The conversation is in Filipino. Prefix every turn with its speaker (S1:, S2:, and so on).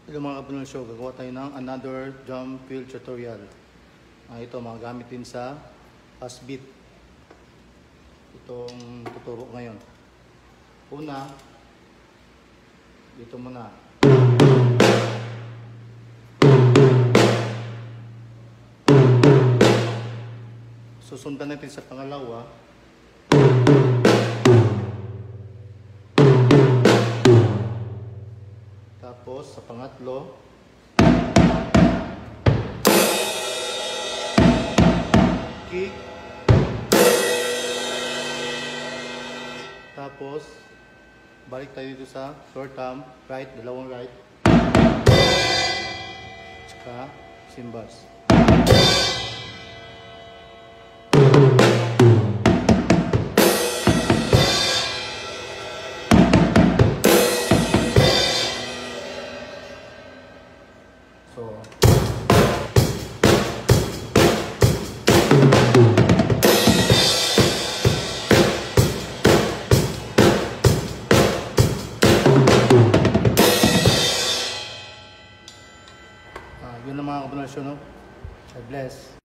S1: Hello mga kapatid, show, gagawa tayo ng another drum fill tutorial. Ito mga gamit din sa fast beat. Itong tuturo ngayon. Una, dito muna. Susundan natin sa pangalawa. Tapos sa pangatlo, kick. Tapos balik tayo dito sa short thumb, right, dalawang right. Tsaka cymbals. So, yun ang mga kombinasyon, no? God bless.